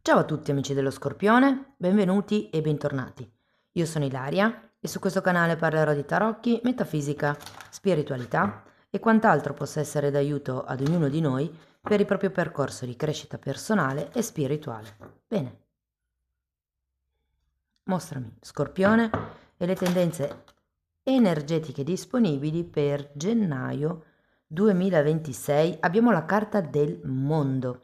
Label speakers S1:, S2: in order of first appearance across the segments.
S1: Ciao a tutti amici dello Scorpione, benvenuti e bentornati. Io sono Ilaria e su questo canale parlerò di tarocchi, metafisica, spiritualità e quant'altro possa essere d'aiuto ad ognuno di noi per il proprio percorso di crescita personale e spirituale. Bene, mostrami Scorpione e le tendenze energetiche disponibili per gennaio 2026. Abbiamo la carta del mondo.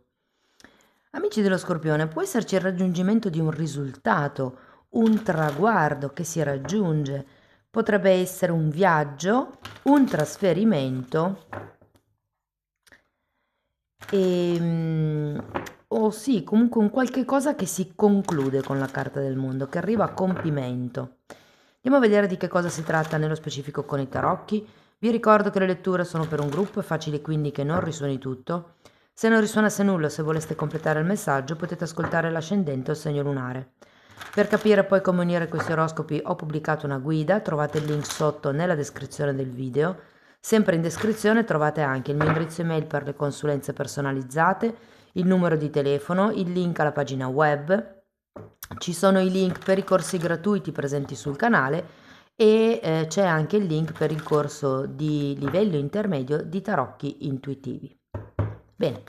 S1: Amici dello Scorpione, può esserci il raggiungimento di un risultato, un traguardo che si raggiunge, potrebbe essere un viaggio, un trasferimento, o sì, comunque un qualche cosa che si conclude con la carta del mondo, che arriva a compimento. Andiamo a vedere di che cosa si tratta nello specifico con i tarocchi. Vi ricordo che le letture sono per un gruppo, è facile quindi che non risuoni tutto. Se non risuonasse nulla o se voleste completare il messaggio potete ascoltare l'ascendente o il segno lunare. Per capire poi come unire questi oroscopi ho pubblicato una guida, trovate il link sotto nella descrizione del video. Sempre in descrizione trovate anche il mio indirizzo email per le consulenze personalizzate, il numero di telefono, il link alla pagina web, ci sono i link per i corsi gratuiti presenti sul canale e c'è anche il link per il corso di livello intermedio di tarocchi intuitivi. Bene,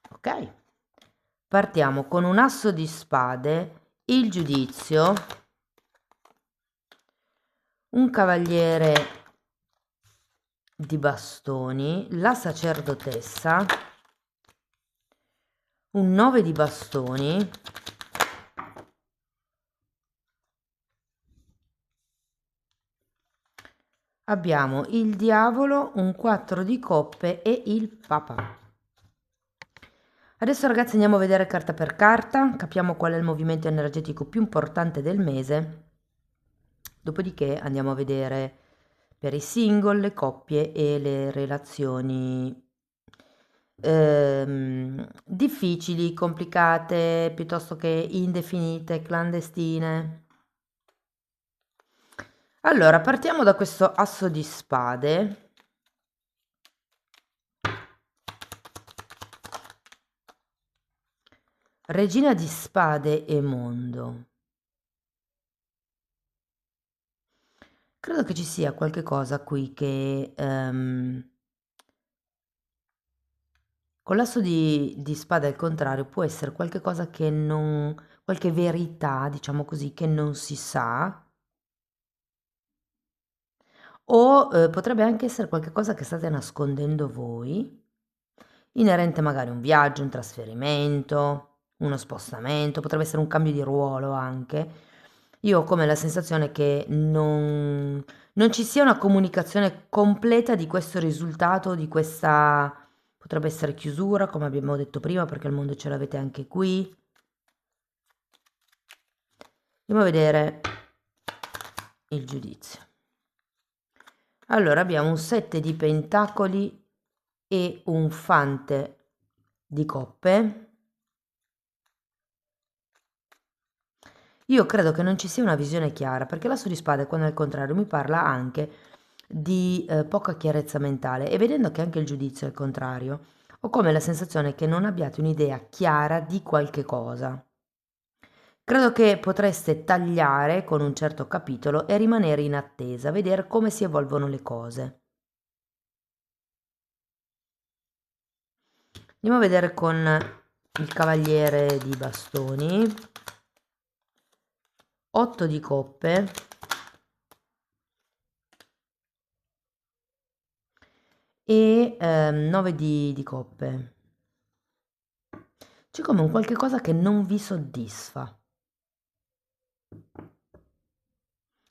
S1: ok. Partiamo con un asso di spade, il giudizio, un cavaliere di bastoni, la sacerdotessa, un 9 di bastoni, abbiamo il diavolo, un 4 di coppe e il papà. Adesso ragazzi andiamo a vedere carta per carta, capiamo qual è il movimento energetico più importante del mese, dopodiché andiamo a vedere per i single, le coppie e le relazioni difficili, complicate, piuttosto che indefinite, clandestine. Allora, partiamo da questo asso di spade. Regina di spade e mondo. Credo che ci sia qualche cosa qui che con l'asso di spade al contrario può essere qualche cosa che non, qualche verità, diciamo così, che non si sa, o potrebbe anche essere qualche cosa che state nascondendo voi, inerente magari a un viaggio, un trasferimento, uno spostamento, potrebbe essere un cambio di ruolo anche. Io ho come la sensazione che non ci sia una comunicazione completa di questo risultato, di questa potrebbe essere chiusura, come abbiamo detto prima, perché il mondo ce l'avete anche qui. Andiamo a vedere il giudizio. Allora abbiamo un 7 di pentacoli e un fante di coppe. Io credo che non ci sia una visione chiara, perché l'asso di spade, quando al contrario, mi parla anche di poca chiarezza mentale, e vedendo che anche il giudizio è il contrario, ho come la sensazione che non abbiate un'idea chiara di qualche cosa. Credo che potreste tagliare con un certo capitolo e rimanere in attesa, vedere come si evolvono le cose. Andiamo a vedere con il cavaliere di bastoni, 8 di coppe e 9 di coppe. C'è come un qualche cosa che non vi soddisfa.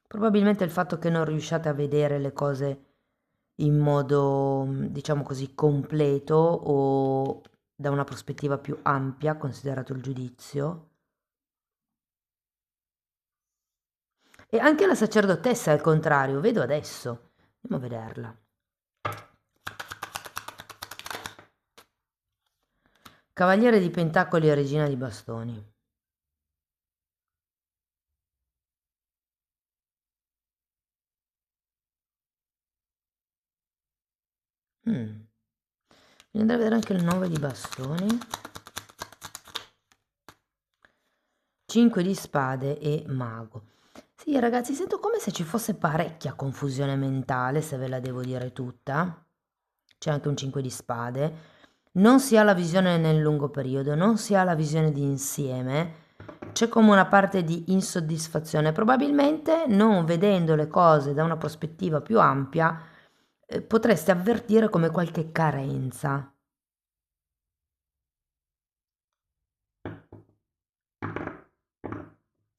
S1: Probabilmente il fatto che non riusciate a vedere le cose in modo, diciamo così, completo o da una prospettiva più ampia, considerato il giudizio. E anche la sacerdotessa è al contrario, vedo adesso. Andiamo a vederla. Cavaliere di pentacoli e regina di bastoni. Mi andrà a vedere anche il 9 di bastoni. 5 di spade e mago. Sì, ragazzi, sento come se ci fosse parecchia confusione mentale, se ve la devo dire tutta. C'è anche un 5 di spade. Non si ha la visione nel lungo periodo, non si ha la visione di insieme. C'è come una parte di insoddisfazione. Probabilmente, non vedendo le cose da una prospettiva più ampia, potreste avvertire come qualche carenza.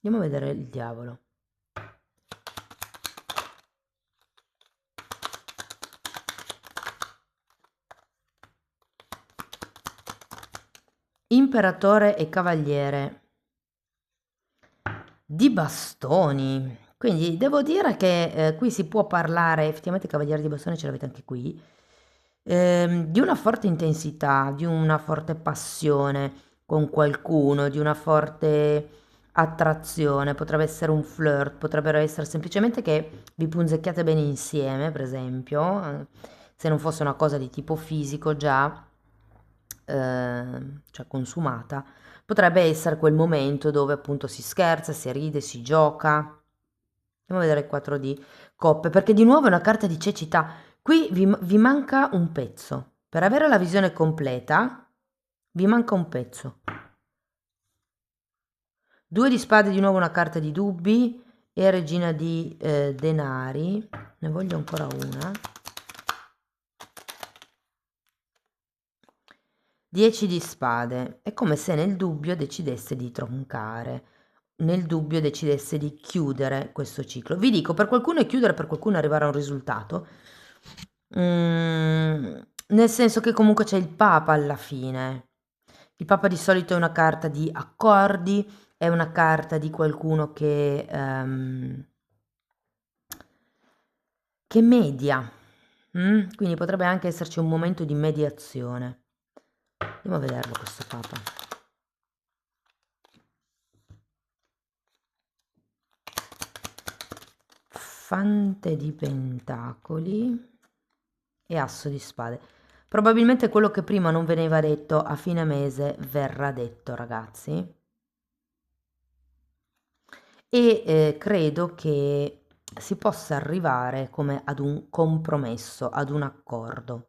S1: Andiamo a vedere il diavolo. Imperatore e cavaliere di bastoni. Quindi devo dire che qui si può parlare, effettivamente cavaliere di bastoni ce l'avete anche qui, di una forte intensità, di una forte passione con qualcuno, di una forte attrazione, potrebbe essere un flirt, potrebbero essere semplicemente che vi punzecchiate bene insieme, per esempio, se non fosse una cosa di tipo fisico già, cioè consumata, potrebbe essere quel momento dove appunto si scherza, si ride, si gioca. Andiamo a vedere il 4 di coppe, perché di nuovo è una carta di cecità. Qui vi manca un pezzo. Per avere la visione completa, vi manca un pezzo. 2 di spade, di nuovo una carta di dubbi, e regina di denari. Ne voglio ancora una. 10 di spade. È come se nel dubbio decidesse di troncare, nel dubbio decidesse di chiudere questo ciclo. Vi dico, per qualcuno è chiudere, per qualcuno arrivare a un risultato. Nel senso che comunque c'è il Papa alla fine. Il Papa di solito è una carta di accordi, è una carta di qualcuno che media. Quindi potrebbe anche esserci un momento di mediazione. Andiamo a vederlo questo Papa. Fante di pentacoli e asso di spade. Probabilmente quello che prima non veniva detto a fine mese verrà detto, ragazzi. E credo che si possa arrivare come ad un compromesso, ad un accordo.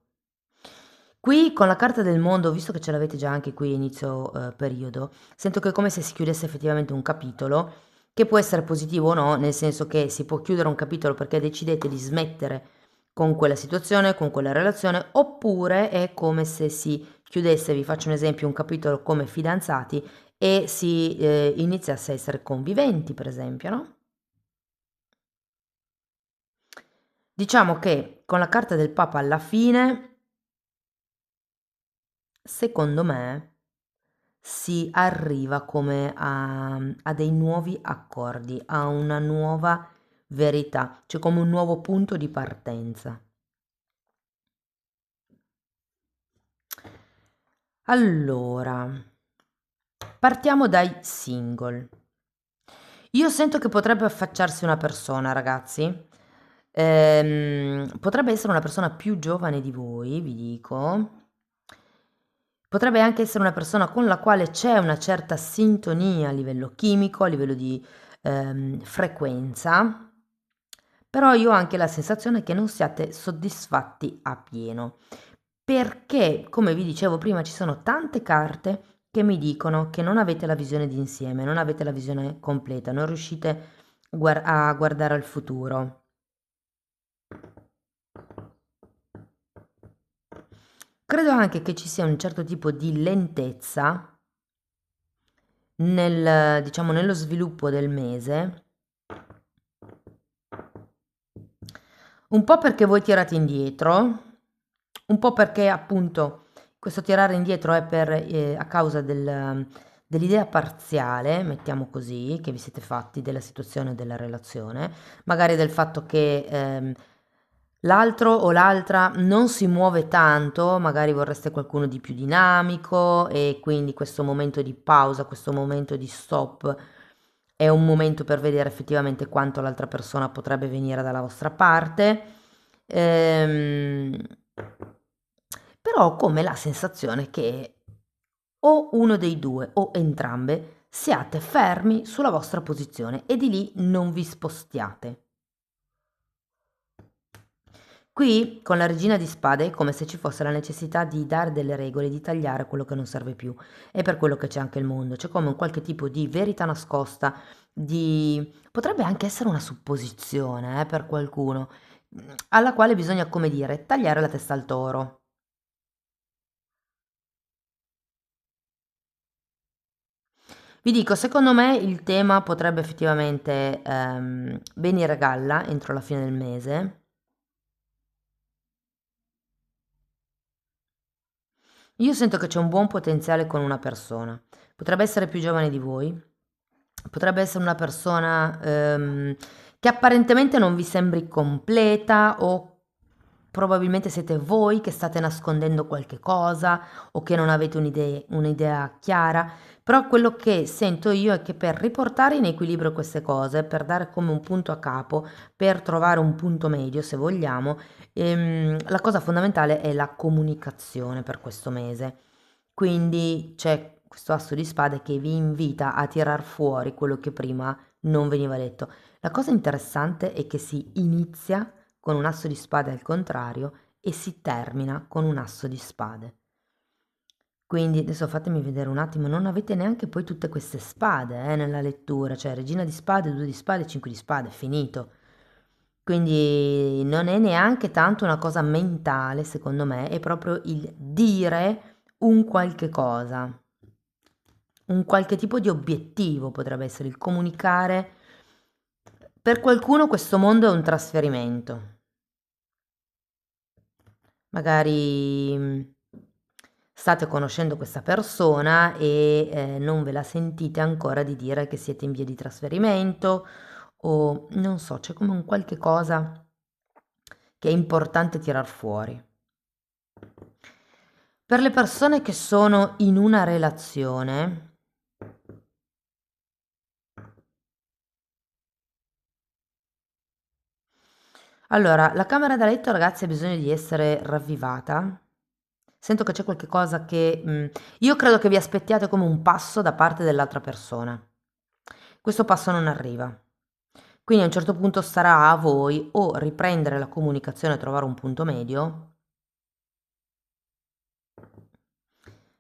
S1: Qui con la carta del mondo, visto che ce l'avete già anche qui inizio periodo, sento che è come se si chiudesse effettivamente un capitolo, che può essere positivo o no, nel senso che si può chiudere un capitolo perché decidete di smettere con quella situazione, con quella relazione, oppure è come se si chiudesse, vi faccio un esempio, un capitolo come fidanzati e si iniziasse a essere conviventi, per esempio, no? Diciamo che con la carta del Papa alla fine, secondo me, si arriva come a dei nuovi accordi, a una nuova verità, cioè come un nuovo punto di partenza. Allora, partiamo dai single. Io sento che potrebbe affacciarsi una persona, ragazzi. Potrebbe essere una persona più giovane di voi, vi dico. Potrebbe anche essere una persona con la quale c'è una certa sintonia a livello chimico, a livello di frequenza, però io ho anche la sensazione che non siate soddisfatti a pieno, perché, come vi dicevo prima, ci sono tante carte che mi dicono che non avete la visione d'insieme, non avete la visione completa, non riuscite a guardare al futuro. Credo anche che ci sia un certo tipo di lentezza diciamo, nello sviluppo del mese, un po' perché voi tirate indietro, un po' perché appunto questo tirare indietro è a causa dell'idea parziale, mettiamo così, che vi siete fatti della situazione della relazione, magari del fatto che l'altro o l'altra non si muove tanto, magari vorreste qualcuno di più dinamico e quindi questo momento di pausa, questo momento di stop è un momento per vedere effettivamente quanto l'altra persona potrebbe venire dalla vostra parte. Ehm, Però ho come la sensazione che o uno dei due o entrambe siate fermi sulla vostra posizione e di lì non vi spostiate. Qui con la regina di spade è come se ci fosse la necessità di dare delle regole, di tagliare quello che non serve più. È per quello che c'è anche il mondo, c'è come un qualche tipo di verità nascosta, potrebbe anche essere una supposizione per qualcuno, alla quale bisogna, come dire, tagliare la testa al toro. Vi dico, secondo me il tema potrebbe effettivamente venire a galla entro la fine del mese. Io sento che c'è un buon potenziale con una persona. Potrebbe essere più giovane di voi, potrebbe essere una persona che apparentemente non vi sembri completa o probabilmente siete voi che state nascondendo qualche cosa o che non avete un'idea chiara, però quello che sento io è che per riportare in equilibrio queste cose, per dare come un punto a capo, per trovare un punto medio, se vogliamo, la cosa fondamentale è la comunicazione per questo mese. Quindi c'è questo asso di spade che vi invita a tirar fuori quello che prima non veniva detto. La cosa interessante è che si inizia con un asso di spade al contrario e si termina con un asso di spade. Quindi adesso fatemi vedere un attimo, non avete neanche poi tutte queste spade nella lettura, cioè regina di spade, 2 di spade, 5 di spade, finito. Quindi non è neanche tanto una cosa mentale, secondo me, è proprio il dire un qualche cosa, un qualche tipo di obiettivo potrebbe essere il comunicare. Per qualcuno questo mondo è un trasferimento. Magari state conoscendo questa persona e non ve la sentite ancora di dire che siete in via di trasferimento o non so, c'è come un qualche cosa che è importante tirar fuori. Per le persone che sono in una relazione, allora, la camera da letto, ragazzi, ha bisogno di essere ravvivata. Sento che c'è qualche cosa che io credo che vi aspettiate come un passo da parte dell'altra persona. Questo passo non arriva. Quindi a un certo punto sarà a voi o riprendere la comunicazione e trovare un punto medio.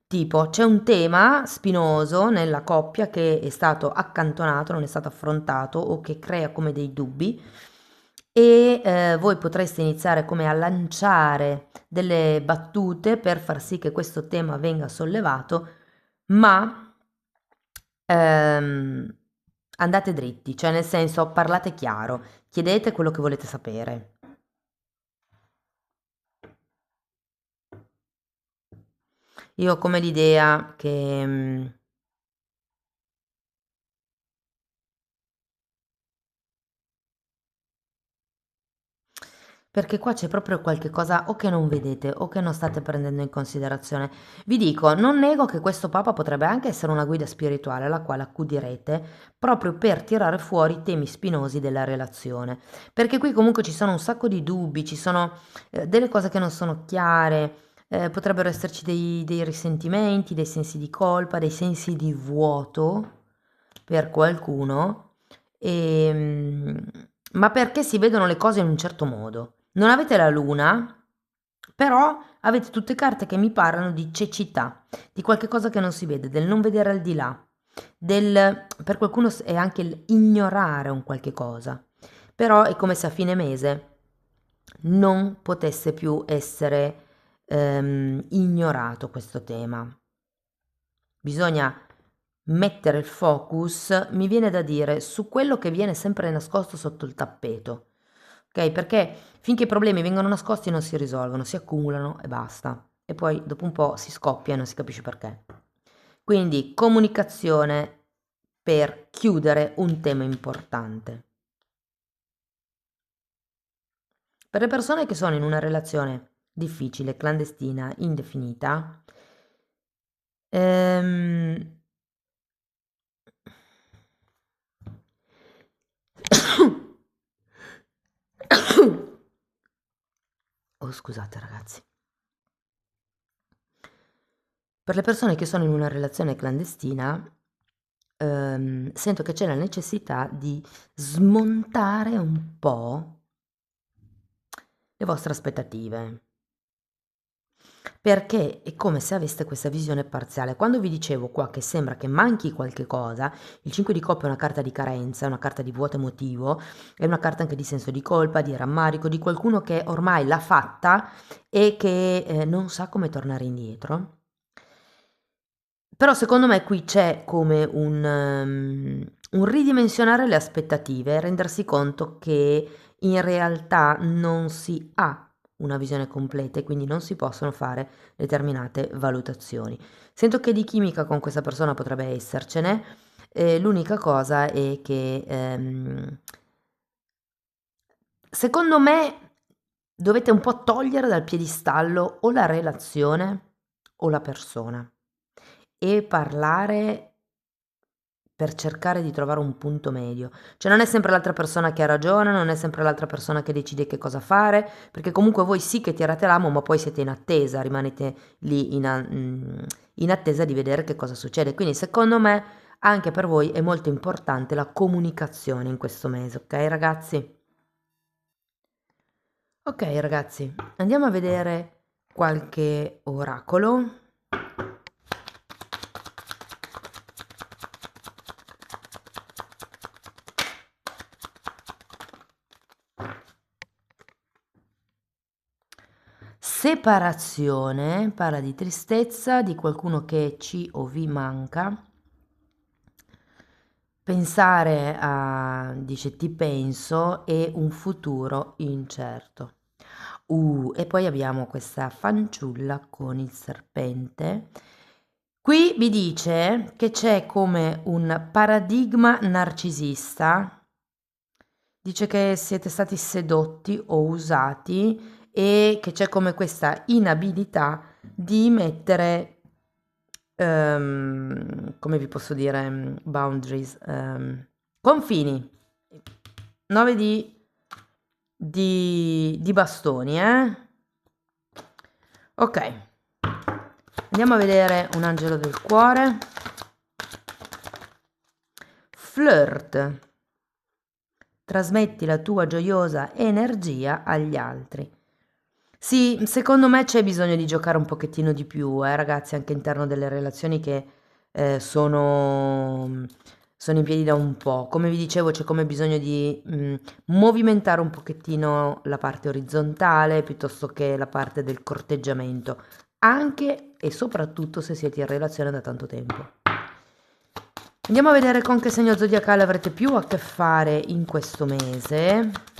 S1: Tipo, c'è un tema spinoso nella coppia che è stato accantonato, non è stato affrontato o che crea come dei dubbi e voi potreste iniziare come a lanciare delle battute per far sì che questo tema venga sollevato, ma ehm, andate dritti, cioè nel senso parlate chiaro, chiedete quello che volete sapere. Io ho come l'idea che perché qua c'è proprio qualche cosa o che non vedete o che non state prendendo in considerazione. Vi dico, non nego che questo Papa potrebbe anche essere una guida spirituale alla quale accudirete proprio per tirare fuori i temi spinosi della relazione. Perché qui comunque ci sono un sacco di dubbi, ci sono delle cose che non sono chiare, potrebbero esserci dei risentimenti, dei sensi di colpa, dei sensi di vuoto per qualcuno, ma perché si vedono le cose in un certo modo. Non avete la luna, però avete tutte carte che mi parlano di cecità, di qualche cosa che non si vede, del non vedere al di là, per qualcuno è anche il ignorare un qualche cosa, però è come se a fine mese non potesse più essere ignorato questo tema. Bisogna mettere il focus, mi viene da dire, su quello che viene sempre nascosto sotto il tappeto. Ok? Perché finché i problemi vengono nascosti non si risolvono, si accumulano e basta. E poi dopo un po' si scoppia e non si capisce perché. Quindi comunicazione per chiudere un tema importante. Per le persone che sono in una relazione difficile, clandestina, indefinita, ehm, oh, scusate ragazzi. Per le persone che sono in una relazione clandestina, sento che c'è la necessità di smontare un po' le vostre aspettative. Perché è come se aveste questa visione parziale. Quando vi dicevo qua che sembra che manchi qualche cosa, il 5 di coppe è una carta di carenza, è una carta di vuoto emotivo, è una carta anche di senso di colpa, di rammarico, di qualcuno che ormai l'ha fatta e che non sa come tornare indietro. Però secondo me qui c'è come un ridimensionare le aspettative, rendersi conto che in realtà non si ha una visione completa e quindi non si possono fare determinate valutazioni. Sento che di chimica con questa persona potrebbe essercene, l'unica cosa è che secondo me dovete un po' togliere dal piedistallo o la relazione o la persona e parlare per cercare di trovare un punto medio. Cioè non è sempre l'altra persona che ha ragione, non è sempre l'altra persona che decide che cosa fare, perché comunque voi sì che tirate l'amo, ma poi siete in attesa, rimanete lì in attesa di vedere che cosa succede. Quindi secondo me anche per voi è molto importante la comunicazione in questo mese, ok ragazzi? Ok ragazzi, andiamo a vedere qualche oracolo. Separazione, parla di tristezza, di qualcuno che ci o vi manca. Pensare a, dice ti penso, e un futuro incerto. E poi abbiamo questa fanciulla con il serpente. Qui vi dice che c'è come un paradigma narcisista. Dice che siete stati sedotti o usati e che c'è come questa inabilità di mettere, come vi posso dire, boundaries, confini. 9 di bastoni, Ok, andiamo a vedere un angelo del cuore. Flirt. Trasmetti la tua gioiosa energia agli altri. Sì, secondo me c'è bisogno di giocare un pochettino di più, ragazzi, anche all'interno delle relazioni che sono in piedi da un po'. Come vi dicevo, c'è come bisogno di movimentare un pochettino la parte orizzontale piuttosto che la parte del corteggiamento, anche e soprattutto se siete in relazione da tanto tempo. Andiamo a vedere con che segno zodiacale avrete più a che fare in questo mese.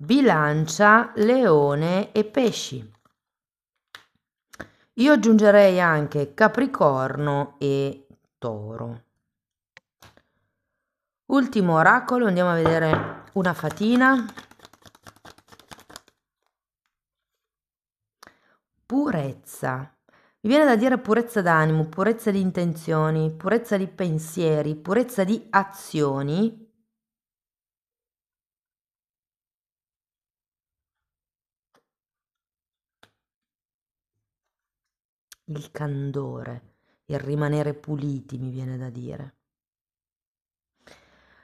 S1: Bilancia, Leone e Pesci. Io aggiungerei anche Capricorno e Toro. Ultimo oracolo, andiamo a vedere una fatina. Purezza. Mi viene da dire purezza d'animo, purezza di intenzioni, purezza di pensieri, purezza di azioni. Il candore, il rimanere puliti, mi viene da dire.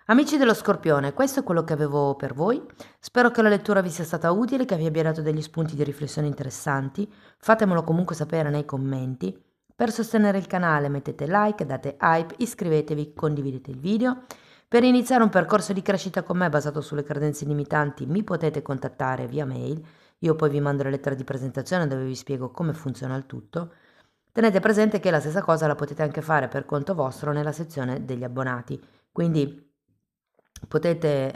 S1: Amici dello Scorpione, questo è quello che avevo per voi. Spero che la lettura vi sia stata utile, che vi abbia dato degli spunti di riflessione interessanti. Fatemelo comunque sapere nei commenti. Per sostenere il canale mettete like, date hype, iscrivetevi, condividete il video. Per iniziare un percorso di crescita con me basato sulle credenze limitanti mi potete contattare via mail. Io poi vi mando la lettera di presentazione dove vi spiego come funziona il tutto. Tenete presente che la stessa cosa la potete anche fare per conto vostro nella sezione degli abbonati. Quindi potete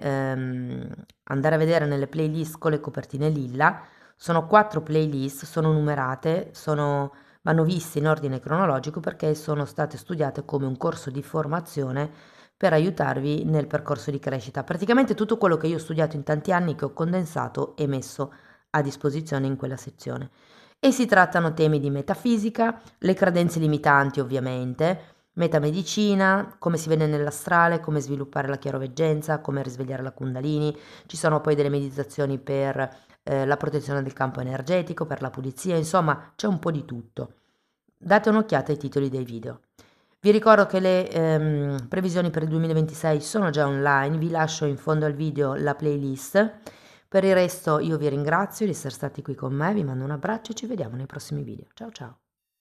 S1: andare a vedere nelle playlist con le copertine lilla. Sono 4 playlist, sono numerate, vanno viste in ordine cronologico perché sono state studiate come un corso di formazione per aiutarvi nel percorso di crescita. Praticamente tutto quello che io ho studiato in tanti anni, che ho condensato e messo a disposizione in quella sezione. E si trattano temi di metafisica, le credenze limitanti ovviamente, metamedicina, come si vede nell'astrale, come sviluppare la chiaroveggenza, come risvegliare la Kundalini. Ci sono poi delle meditazioni per la protezione del campo energetico, per la pulizia, insomma c'è un po' di tutto. Date un'occhiata ai titoli dei video. Vi ricordo che le previsioni per il 2026 sono già online, vi lascio in fondo al video la playlist. Per il resto io vi ringrazio di essere stati qui con me, vi mando un abbraccio e ci vediamo nei prossimi video. Ciao ciao!